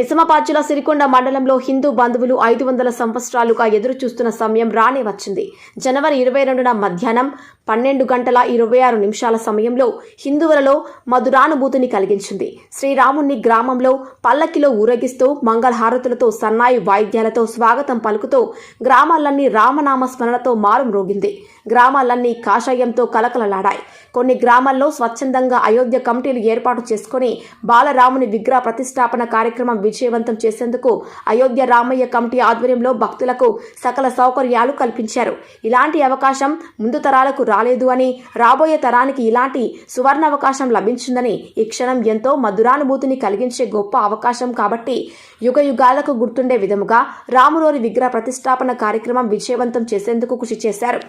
నిజామాబాద్ సిరికొండ మండలంలో హిందూ బంధువులు 500 సంవత్సరాలుగా ఎదురు చూస్తున్న సమయం రానే వచ్చింది. జనవరి 22న మధ్యాహ్నం 12:26 సమయంలో హిందువులలో మధురానుభూతిని కలిగించింది. శ్రీరాముని గ్రామంలో పల్లకిలో ఊరేగిస్తూ మంగళహారతులతో సన్నాయి వాయిద్యాలతో స్వాగతం పలుకుతూ గ్రామాలన్నీ రామనామ స్మరణతో మారుమ్రోగింది. గ్రామాలన్నీ కాషాయంతో కలకలలాడాయి. కొన్ని గ్రామాల్లో స్వచ్ఛందంగా అయోధ్య కమిటీలు ఏర్పాటు చేసుకుని బాలరాముని విగ్రహ ప్రతిష్టాపన కార్యక్రమం విజయవంతం చేసేందుకు అయోధ్య రామయ్య కమిటీ ఆధ్వర్యంలో భక్తులకు సకల సౌకర్యాలు కల్పించారు. ఇలాంటి అవకాశం ముందు తరాలకు రాలేదు అని, రాబోయే తరానికి ఇలాంటి సువర్ణ అవకాశం లభించిందని, ఈ క్షణం ఎంతో మధురానుభూతిని కలిగించే గొప్ప అవకాశం కాబట్టి యుగ యుగాలకు గుర్తుండే విధముగా రాములోని విగ్రహ ప్రతిష్టాపన కార్యక్రమం విజయవంతం చేసేందుకు కృషి చేశారు.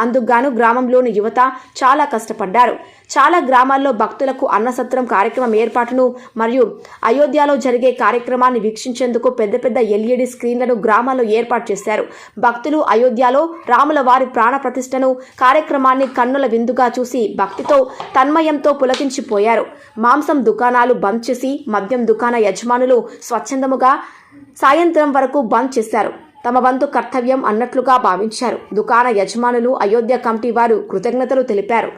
అందుకుగాను గ్రామంలోని యువత చాలా కష్టపడ్డారు. చాలా గ్రామాల్లో భక్తులకు అన్నసత్రం కార్యక్రమం ఏర్పాటును మరియు అయోధ్యలో జరిగే కార్యక్రమాన్ని వీక్షించేందుకు పెద్ద పెద్ద LED స్క్రీన్లను గ్రామాల్లో ఏర్పాటు చేశారు. భక్తులు అయోధ్యలో రాముల వారి ప్రాణ ప్రతిష్టను కార్యక్రమాన్ని కన్నుల విందుగా చూసి భక్తితో తన్మయంతో పులకించిపోయారు. మాంసం దుకాణాలు బంద్ చేసి మద్యం దుకాణ యజమానులు స్వచ్ఛందముగా సాయంత్రం వరకు బంద్ చేశారు. తమ వంతు కర్తవ్యం అన్నట్లుగా భావించారు. దుకాణ యజమానులు అయోధ్య కమిటీ వారు కృతజ్ఞతలు తెలిపారు.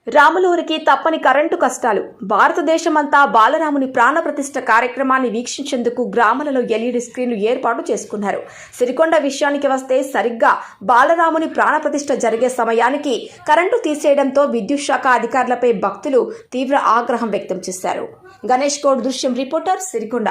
రాములూరికి తప్పని కరెంటు కష్టాలు. భారతదేశమంతా బాలరాముని ప్రాణప్రతిష్ఠ కార్యక్రమాన్ని వీక్షించేందుకు గ్రామాలలో LED స్క్రీన్లు ఏర్పాటు చేసుకున్నారు. సిరికొండ విషయానికి వస్తే సరిగ్గా బాలరాముని ప్రాణప్రతిష్ఠ జరిగే సమయానికి కరెంటు తీసేయడంతో విద్యుత్ శాఖ అధికారులపై భక్తులు తీవ్ర ఆగ్రహం వ్యక్తం చేశారు. గణేష్ గౌడ్, దృశ్యం రిపోర్టర్, సిరికొండ.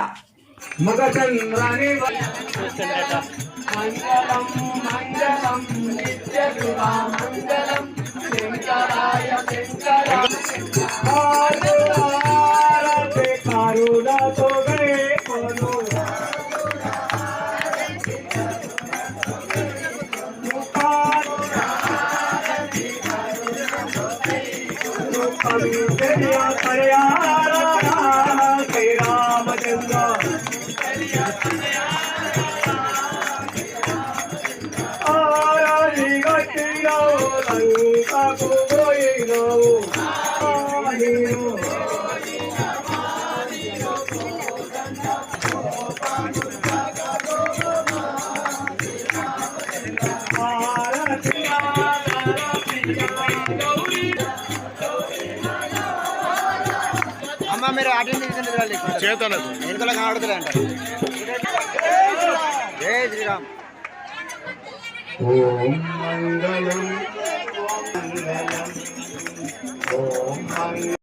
అమ్మ మీరు అటెండ్ చేతలకు వెనుకల కనబడుతుంది అంట. జై శ్రీరామ్. ఓం మంగళం మంగళం ఓం మంగళం.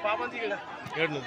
పాపం తీయడా ఏడు